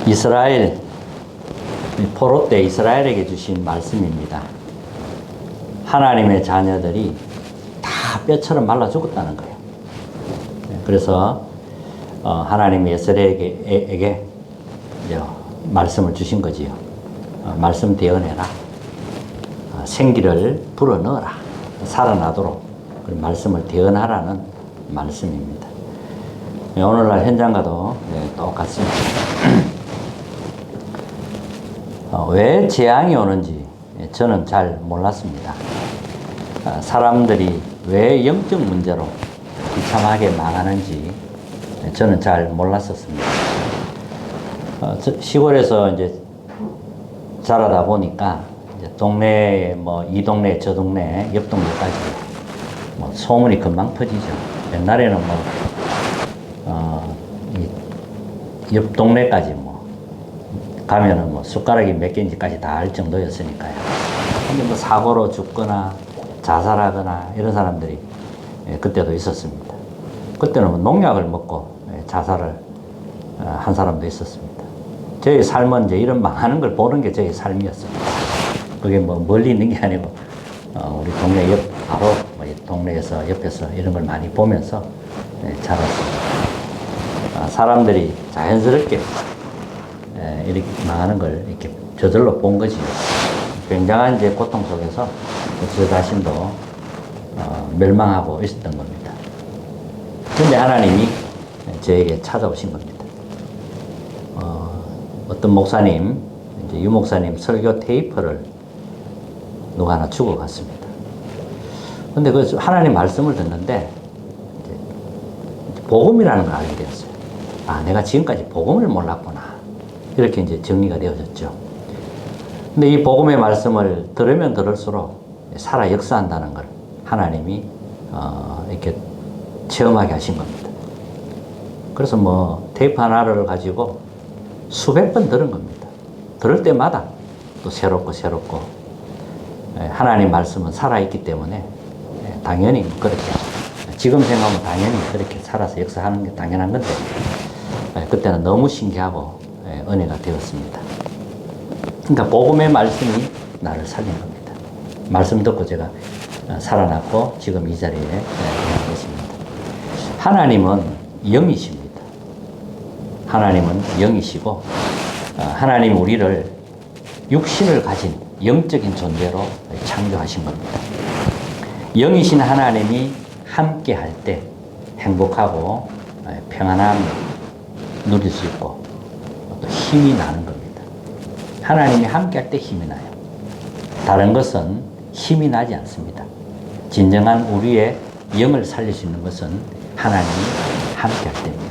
이스라엘, 포로 때 이스라엘에게 주신 말씀입니다. 하나님의 자녀들이 다 뼈처럼 말라 죽었다는 거예요. 그래서 하나님이 이스라엘에게 이제 말씀을 주신 거지요. 말씀 대언해라. 생기를 불어넣어라. 살아나도록 말씀을 대언하라는 말씀입니다. 오늘날 현장과도 똑같습니다. 왜 재앙이 오는지 저는 잘 몰랐습니다. 사람들이 왜 영적 문제로 비참하게 망하는지 저는 잘 몰랐었습니다. 시골에서 이제 자라다 보니까 이제 동네에 이 동네 저 동네 옆 동네까지 소문이 금방 퍼지죠. 옛날에는 옆 동네까지 가면은 숟가락이 몇 개인지까지 다 알 정도였으니까요. 근데 사고로 죽거나 자살하거나 이런 사람들이 그때도 있었습니다. 그때는 농약을 먹고 자살을 한 사람도 있었습니다. 저희 삶은 이제 이런 망하는 걸 보는 게 저희 삶이었습니다. 그게 멀리 있는 게 아니고 우리 동네 바로 동네에서 옆에서 이런 걸 많이 보면서 자랐습니다. 사람들이 자연스럽게 이렇게 망하는 걸 이렇게 저절로 본 거지. 굉장한 이제 고통 속에서 저 자신도 멸망하고 있었던 겁니다. 근데 하나님이 저에게 찾아오신 겁니다. 어떤 목사님, 이제 유 목사님 설교 테이프를 누가 하나 주고 갔습니다. 근데 그 하나님 말씀을 듣는데 복음이라는 걸 알게 되었어요. 내가 지금까지 복음을 몰랐구나. 이렇게 이제 정리가 되어졌죠. 근데 이 복음의 말씀을 들으면 들을수록 살아 역사한다는 걸 하나님이 이렇게 체험하게 하신 겁니다. 그래서 테이프 하나를 가지고 수백 번 들은 겁니다. 들을 때마다 또 새롭고 하나님 말씀은 살아있기 때문에 당연히 그렇게 지금 생각하면 당연히 그렇게 살아서 역사하는 게 당연한 건데 그때는 너무 신기하고 은혜가 되었습니다. 그러니까 복음의 말씀이 나를 살린 겁니다. 말씀 듣고 제가 살아났고 지금 이 자리에 있는 것입니다. 하나님은 영이십니다. 하나님은 영이시고 하나님이 우리를 육신을 가진 영적인 존재로 창조하신 겁니다. 영이신 하나님이 함께 할 때 행복하고 평안함을 누릴 수 있고 또 힘이 나는 겁니다. 하나님이 함께 할 때 힘이 나요. 다른 것은 힘이 나지 않습니다. 진정한 우리의 영을 살릴 수 있는 것은 하나님이 함께 할 때입니다.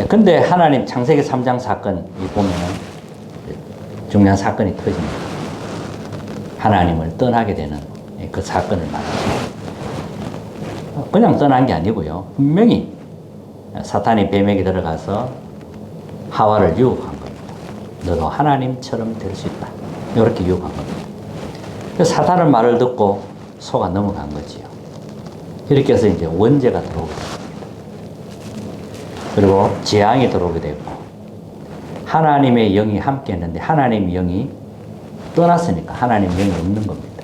근데 하나님 창세기 3장 사건이 보면은 중요한 사건이 터집니다. 하나님을 떠나게 되는 그 사건을 말합니다. 그냥 떠난 게 아니고요. 분명히 사탄이 뱀에게 들어가서 하와를 유혹한 겁니다. 너도 하나님처럼 될 수 있다. 이렇게 유혹한 겁니다. 사탄의 말을 듣고 속아 넘어간 거지요. 이렇게 해서 이제 원죄가 들어오게 됩니다. 그리고 재앙이 들어오게 됐고 하나님의 영이 함께 했는데 하나님의 영이 떠났으니까 하나님의 영이 없는 겁니다.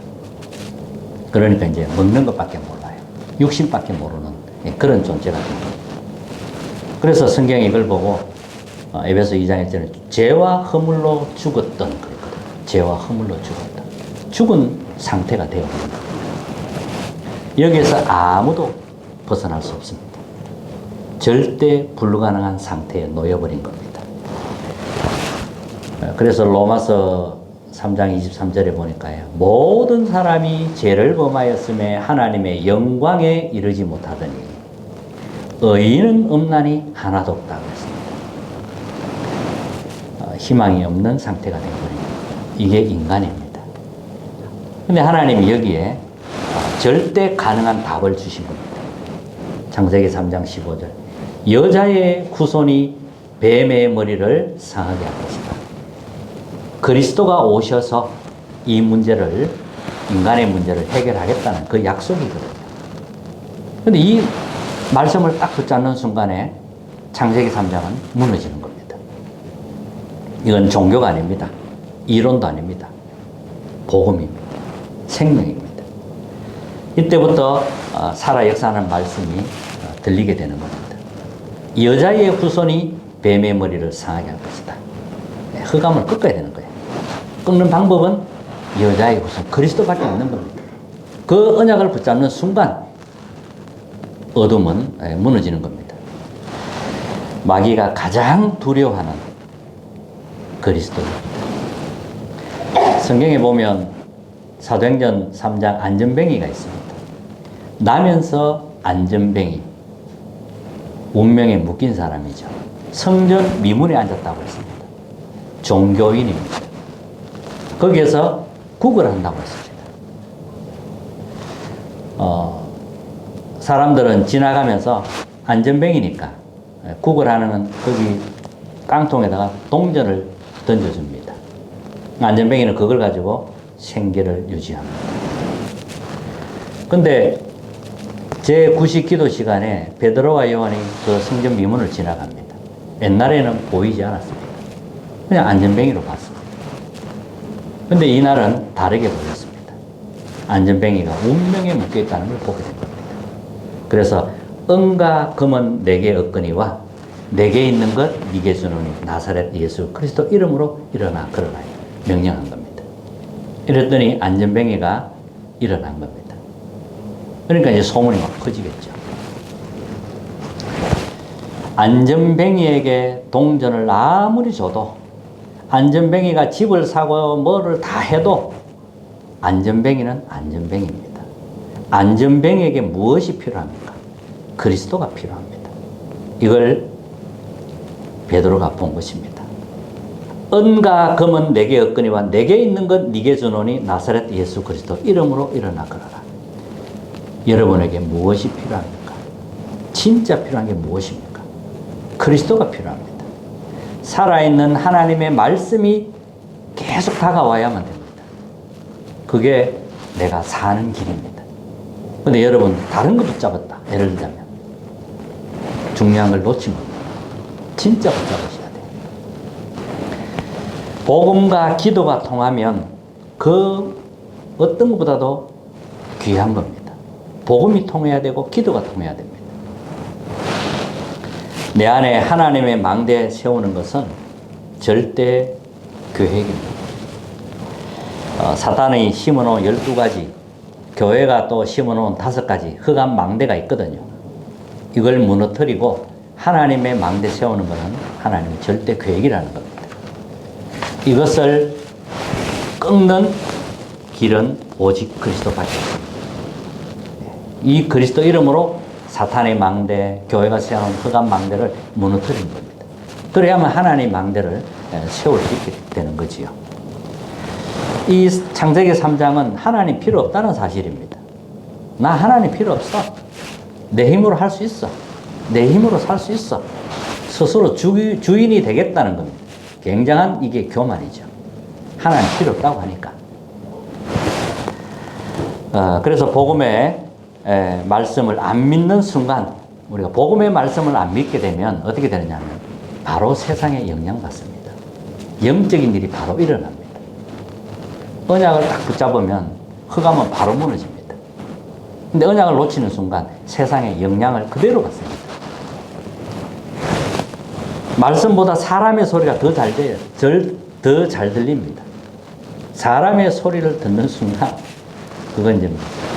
그러니까 이제 먹는 것밖에 몰라요. 육신밖에 모르는 그런 존재가 됩니다. 그래서 성경이 이걸 보고 에베소 2장 1절에 죄와 허물로 죽었던 그랬거든요. 죄와 허물로 죽었다. 죽은 상태가 되어버립니다. 여기에서 아무도 벗어날 수 없습니다. 절대 불가능한 상태에 놓여버린 겁니다. 그래서 로마서 3장 23절에 보니까요. 모든 사람이 죄를 범하였음에 하나님의 영광에 이르지 못하더니 의인은 없나니 하나도 없다고 했습니다. 희망이 없는 상태가 되어버립니다. 이게 인간입니다. 근데 하나님이 여기에 절대 가능한 답을 주신 겁니다. 창세기 3장 15절. 여자의 후손이 뱀의 머리를 상하게 할 것이다. 그리스도가 오셔서 이 문제를, 인간의 문제를 해결하겠다는 그 약속이거든요. 근데 이 말씀을 딱 붙잡는 순간에 창세기 3장은 무너지는 겁니다. 이건 종교가 아닙니다. 이론도 아닙니다. 복음입니다. 생명입니다. 이때부터 살아 역사하는 말씀이 들리게 되는 겁니다. 여자의 후손이 뱀의 머리를 상하게 할 것이다. 흑암을 꺾어야 되는 거예요. 꺾는 방법은 여자의 후손, 그리스도밖에 없는 겁니다. 그 언약을 붙잡는 순간 어둠은 무너지는 겁니다. 마귀가 가장 두려워하는 그리스도입니다. 성경에 보면 사도행전 3장 안전뱅이가 있습니다. 나면서 안전뱅이, 운명에 묶인 사람이죠. 성전 미문에 앉았다고 했습니다. 종교인입니다. 거기에서 구걸을 한다고 했습니다. 사람들은 지나가면서 안전뱅이니까 구걸하는 거기 깡통에다가 동전을 던져줍니다. 안전뱅이는 그걸 가지고 생계를 유지합니다. 근데 제9식 기도 시간에 베드로와 요한이 그 성전 미문을 지나갑니다. 옛날에는 보이지 않았습니다. 그냥 안전뱅이로 봤습니다. 근데 이날은 다르게 보였습니다. 안전뱅이가 운명에 묶여 있다는 걸 보게 된 겁니다. 그래서 은과 금은 내게 없거니와 내게 있는 것 네게 주노니 나사렛 예수 그리스도 이름으로 일어나 걸어라 명령한 겁니다. 이랬더니 안전뱅이가 일어난 겁니다. 그러니까 이제 소문이 막 퍼지겠죠. 안전뱅이에게 동전을 아무리 줘도, 안전뱅이가 집을 사고 뭐를 다 해도 안전뱅이는 안전뱅이입니다. 안전뱅이에게 무엇이 필요합니까? 그리스도가 필요합니다. 이걸 베드로가 본 것입니다. 은과 금은 내게 없거니와 내게 있는 것 네게 주노니 나사렛 예수 그리스도 이름으로 일어나 걸어라. 여러분에게 무엇이 필요합니까? 진짜 필요한 게 무엇입니까? 그리스도가 필요합니다. 살아있는 하나님의 말씀이 계속 다가와야만 됩니다. 그게 내가 사는 길입니다. 근데 여러분 다른 거 붙잡았다. 예를 들자면 중요한 걸 놓친 겁니다. 진짜 붙잡으셔야 돼요. 복음과 기도가 통하면 그 어떤 것보다도 귀한 겁니다. 복음이 통해야 되고 기도가 통해야 됩니다. 내 안에 하나님의 망대 세우는 것은 절대 계획입니다. 사탄이 심어놓은 12가지, 교회가 또 심어놓은 5가지 흑암 망대가 있거든요. 이걸 무너뜨리고 하나님의 망대 세우는 것은 하나님의 절대 계획이라는 겁니다. 이것을 꺾는 길은 오직 그리스도밖에 없습니다. 이 그리스도 이름으로 사탄의 망대, 교회가 세워놓은 흑암 망대를 무너뜨리는 겁니다. 그래야만 하나님의 망대를 세울 수 있게 되는 거지요. 이 창세기 3장은 하나님 필요 없다는 사실입니다. 나 하나님 필요 없어. 내 힘으로 할 수 있어. 내 힘으로 살 수 있어. 스스로 주인이 되겠다는 겁니다. 굉장한 이게 교만이죠. 하나님 필요 없다고 하니까. 그래서 복음의 말씀을 안 믿는 순간, 우리가 복음의 말씀을 안 믿게 되면 어떻게 되느냐면 바로 세상에 영향받습니다. 영적인 일이 바로 일어납니다. 언약을 딱 붙잡으면 흑암은 바로 무너집니다. 근데 언약을 놓치는 순간 세상에 영향을 그대로 받습니다. 말씀보다 사람의 소리가 더 잘 돼요. 더 잘 들립니다. 사람의 소리를 듣는 순간 그건 이제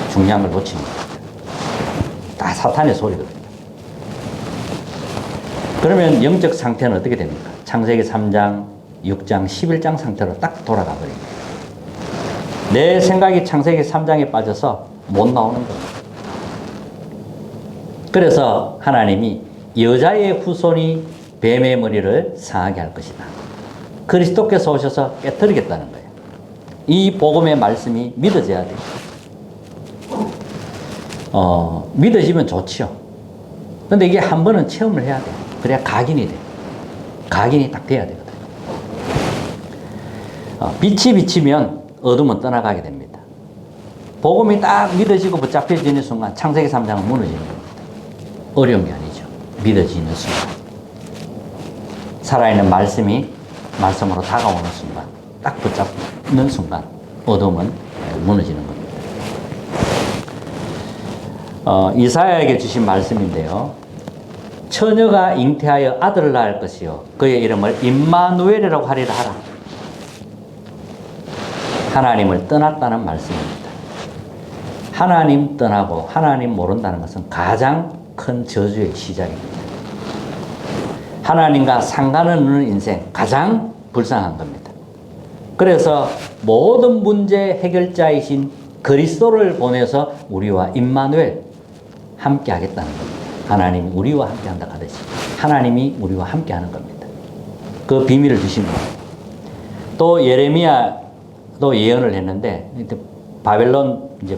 중요한 걸 놓칩니다. 다 사탄의 소리거든요. 그러면 영적 상태는 어떻게 됩니까? 창세기 3장, 6장, 11장 상태로 딱 돌아가 버립니다. 내 생각이 창세기 3장에 빠져서 못 나오는 겁니다. 그래서 하나님이 여자의 후손이 뱀의 머리를 상하게 할 것이다. 그리스도께서 오셔서 깨뜨리겠다는 거예요. 이 복음의 말씀이 믿어져야 돼요. 믿어지면 좋지요. 근데 이게 한 번은 체험을 해야 돼요. 그래야 각인이 돼요. 각인이 딱 돼야 되거든요. 빛이 비치면 어둠은 떠나가게 됩니다. 복음이 딱 믿어지고 붙잡혀지는 순간 창세기 3장은 무너지는 겁니다. 어려운 게 아니죠. 믿어지는 순간. 살아있는 말씀이 말씀으로 다가오는 순간, 딱 붙잡는 순간 어둠은 무너지는 겁니다. 이사야에게 주신 말씀인데요. 처녀가 잉태하여 아들을 낳을 것이요 그의 이름을 임마누엘이라고 하리라 하라. 하나님을 떠났다는 말씀입니다. 하나님 떠나고 하나님 모른다는 것은 가장 큰 저주의 시작입니다. 하나님과 상관없는 인생, 가장 불쌍한 겁니다. 그래서 모든 문제 해결자이신 그리스도를 보내서 우리와 임마누엘 함께 하겠다는 겁니다. 하나님이 우리와 함께 한다 하듯이 하나님이 우리와 함께 하는 겁니다. 그 비밀을 주신 겁니다. 또 예레미야도 예언을 했는데 바벨론 이제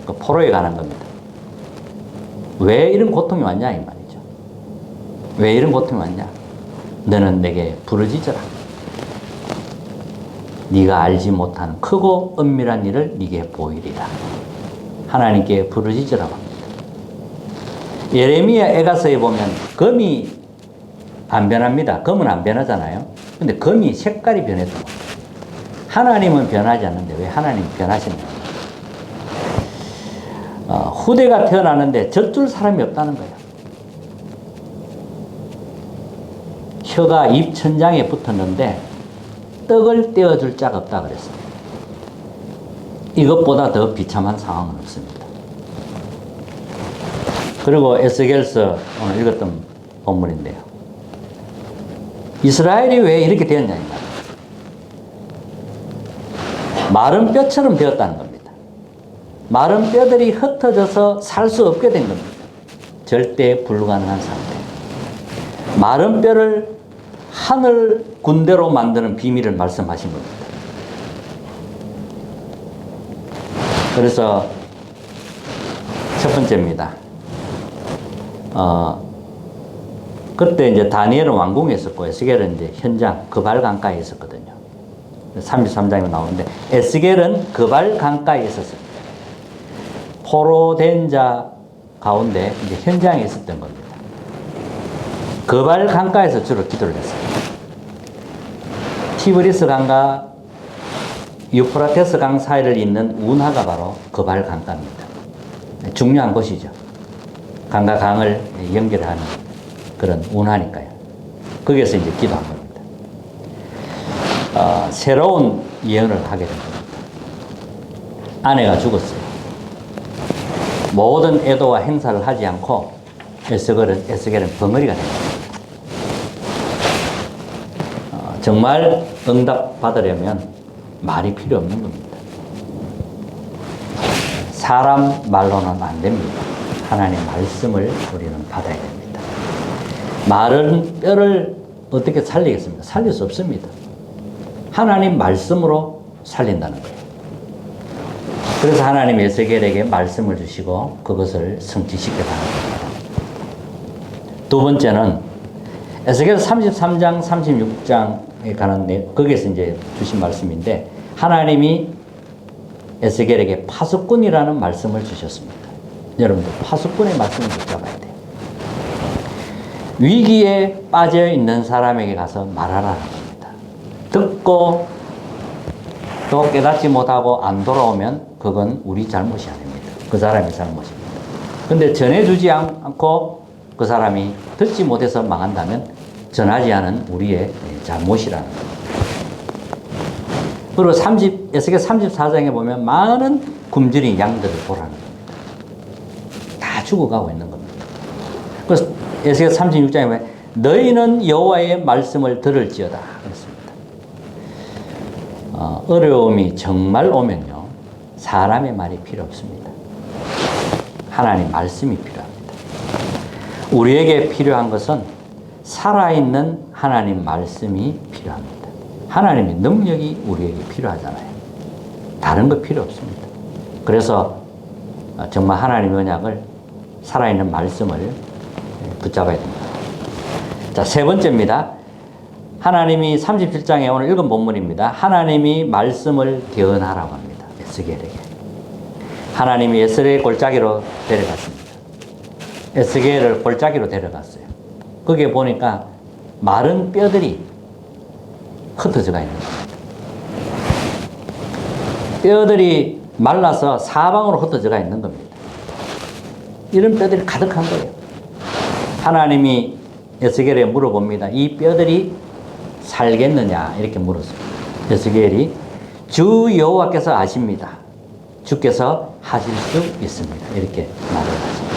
포로에 관한 겁니다. 왜 이런 고통이 왔냐 이 말이죠. 왜 이런 고통이 왔냐? 너는 내게 부르짖어라. 네가 알지 못하는 크고 은밀한 일을 네게 보이리라. 하나님께 부르짖으라고 합니다. 예레미야 에가서에 보면 검이 안 변합니다. 검은 안 변하잖아요. 근데 검이 색깔이 변했던 겁니다. 하나님은 변하지 않는데 왜 하나님이 변하시냐? 후대가 태어나는데 젖줄 사람이 없다는 거예요. 혀가 입 천장에 붙었는데 떡을 떼어줄 자가 없다 그랬어요. 이것보다 더 비참한 상황은 없습니다. 그리고 에스겔서 오늘 읽었던 본문인데요. 이스라엘이 왜 이렇게 되었냐 마른 뼈처럼 되었다는 겁니다. 마른 뼈들이 흩어져서 살 수 없게 된 겁니다. 절대 불가능한 상태. 마른 뼈를 하늘 군대로 만드는 비밀을 말씀하신 겁니다. 그래서 첫 번째입니다. 그때 이제 다니엘은 왕궁에 있었고 에스겔은 이제 현장 그발 강가에 있었거든요. 33장에 나오는데 에스겔은 그발 강가에 있었습니다. 포로된 자 가운데 이제 현장에 있었던 겁니다. 그발 강가에서 주로 기도를 했습니다. 티브리스 강과 유프라테스 강 사이를 잇는 운하가 바로 그발 강가입니다. 중요한 곳이죠. 강과 강을 연결하는 그런 운하니까요. 거기에서 이제 기도한 겁니다. 새로운 예언을 하게 된 겁니다. 아내가 죽었어요. 모든 애도와 행사를 하지 않고 에스겔은 벙어리가 됩니다. 정말 응답 받으려면 말이 필요 없는 겁니다. 사람 말로는 안 됩니다. 하나님의 말씀을 우리는 받아야 됩니다. 마른 뼈를 어떻게 살리겠습니까? 살릴 수 없습니다. 하나님 말씀으로 살린다는 거예요. 그래서 하나님 에스겔에게 말씀을 주시고 그것을 성취시켜가는 겁니다. 두 번째는 에스겔 33장, 36장에 관한 거기에서 이제 주신 말씀인데 하나님이 에스겔에게 파수꾼이라는 말씀을 주셨습니다. 여러분들 파수꾼의 말씀을 붙잡아야 돼요. 위기에 빠져 있는 사람에게 가서 말하라는 겁니다. 듣고 또 깨닫지 못하고 안 돌아오면 그건 우리 잘못이 아닙니다. 그 사람의 잘못입니다. 근데 전해주지 않고 그 사람이 듣지 못해서 망한다면 전하지 않은 우리의 잘못이라는 겁니다. 그리고 에스겔 34장에 보면 많은 굶주린 양들을 보라는 겁니다. 다 죽어가고 있는 겁니다. 그래서 에스겔 36장에 보면 너희는 여호와의 말씀을 들을지어다 그랬습니다. 어려움이 정말 오면요 사람의 말이 필요 없습니다. 하나님 말씀이 필요합니다. 우리에게 필요한 것은 살아있는 하나님 말씀이 필요합니다. 하나님의 능력이 우리에게 필요하잖아요. 다른 거 필요 없습니다. 그래서 정말 하나님의 언약을 살아있는 말씀을 붙잡아야 됩니다. 자, 세 번째입니다. 하나님이 37장에 오늘 읽은 본문입니다. 하나님이 말씀을 대언하라고 합니다. 에스겔에게. 하나님이 에스겔의 골짜기로 데려갔습니다. 에스겔을 골짜기로 데려갔어요. 거기에 보니까 마른 뼈들이 흩어져가 있는 겁니다. 뼈들이 말라서 사방으로 흩어져가 있는 겁니다. 이런 뼈들이 가득한 거예요. 하나님이 에스겔에 물어봅니다. 이 뼈들이 살겠느냐 이렇게 물었어요. 에스겔이 주 여호와께서 아십니다. 주께서 하실 수 있습니다. 이렇게 말을 하십니다.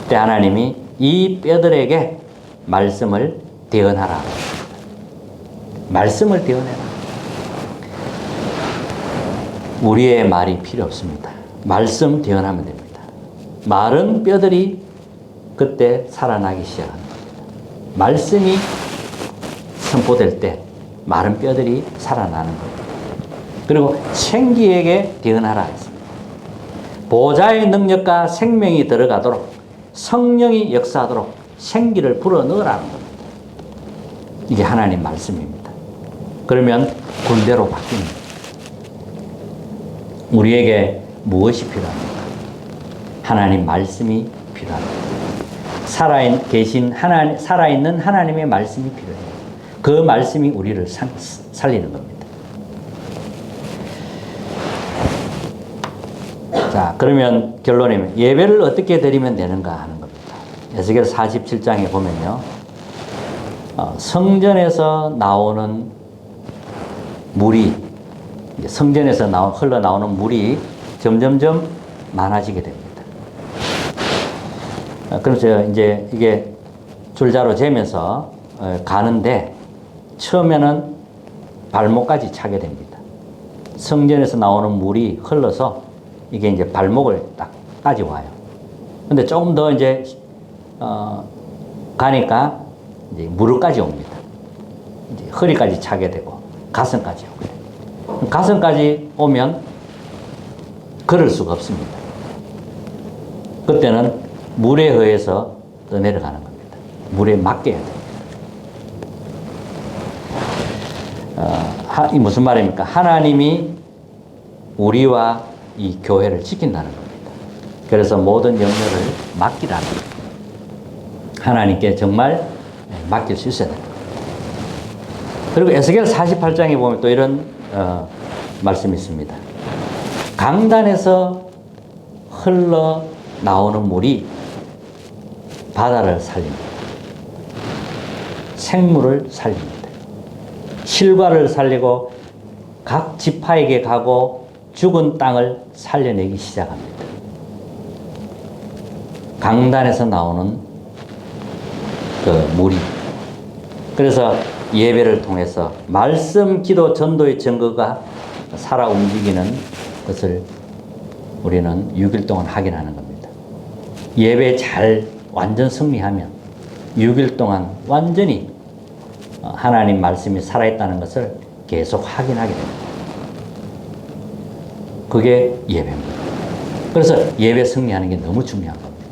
그때 하나님이 이 뼈들에게 말씀을 대언하라. 말씀을 대언해라. 우리의 말이 필요 없습니다. 말씀 대언하면 됩니다. 마른 뼈들이 그때 살아나기 시작합니다. 말씀이 선포될 때 마른 뼈들이 살아나는 겁니다. 그리고 생기에게 대언하라 했습니다. 보좌의 능력과 생명이 들어가도록 성령이 역사하도록 생기를 불어넣으라는 겁니다. 이게 하나님 말씀입니다. 그러면 군대로 바뀝니다. 우리에게 무엇이 필요합니까? 하나님 말씀이 필요합니다. 살아있는 하나님의 말씀이 필요해요. 그 말씀이 우리를 살리는 겁니다. 자, 그러면 결론이면 예배를 어떻게 드리면 되는가 하는 겁니다. 에스겔 47장에 보면요. 성전에서 나오는 물이, 성전에서 흘러나오는 물이 점점점 많아지게 됩니다. 그래서 이제 이게 줄자로 재면서 가는데 처음에는 발목까지 차게 됩니다. 성전에서 나오는 물이 흘러서 이게 이제 발목을 딱까지 와요. 근데 조금 더 이제 가니까 이제 무릎까지 옵니다. 이제 허리까지 차게 되고 가슴까지 오게 됩니다. 가슴까지 오면 걸을 수가 없습니다. 그때는 물에 의해서 더 내려가는 겁니다. 물에 맡겨야 됩니다. 이 무슨 말입니까? 하나님이 우리와 이 교회를 지킨다는 겁니다. 그래서 모든 염려를 맡기라는 겁니다. 하나님께 정말 맡길 수 있어야 됩니다. 그리고 에스겔 48장에 보면 또 이런 말씀이 있습니다. 강단에서 흘러 나오는 물이 바다를 살립니다. 생물을 살립니다. 실과를 살리고 각 지파에게 가고 죽은 땅을 살려내기 시작합니다. 강단에서 나오는 그 물이. 그래서 예배를 통해서 말씀, 기도, 전도의 증거가 살아 움직이는 것을 우리는 6일 동안 확인하는 겁니다. 예배 잘 완전 승리하면 6일 동안 완전히 하나님 말씀이 살아있다는 것을 계속 확인하게 됩니다. 그게 예배입니다. 그래서 예배 승리하는 게 너무 중요한 겁니다.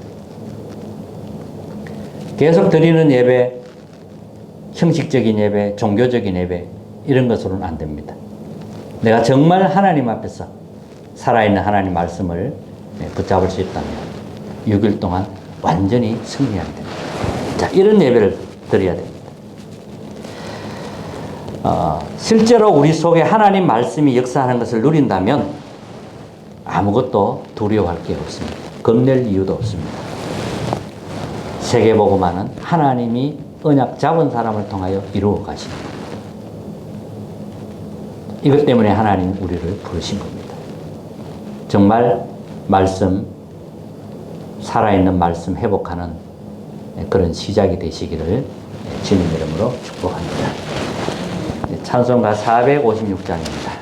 계속 드리는 예배, 형식적인 예배, 종교적인 예배 이런 것으로는 안 됩니다. 내가 정말 하나님 앞에서 살아있는 하나님 말씀을 붙잡을 수 있다면 6일 동안 완전히 승리하게 됩니다. 자, 이런 예배를 드려야 됩니다. 실제로 우리 속에 하나님 말씀이 역사하는 것을 누린다면 아무것도 두려워할 게 없습니다. 겁낼 이유도 없습니다. 세계복음화는 하나님이 언약 잡은 사람을 통하여 이루어 가십니다. 이것 때문에 하나님 우리를 부르신 겁니다. 정말 말씀, 살아있는 말씀 회복하는 그런 시작이 되시기를 주님 이름으로 축복합니다. 찬송가 456장입니다.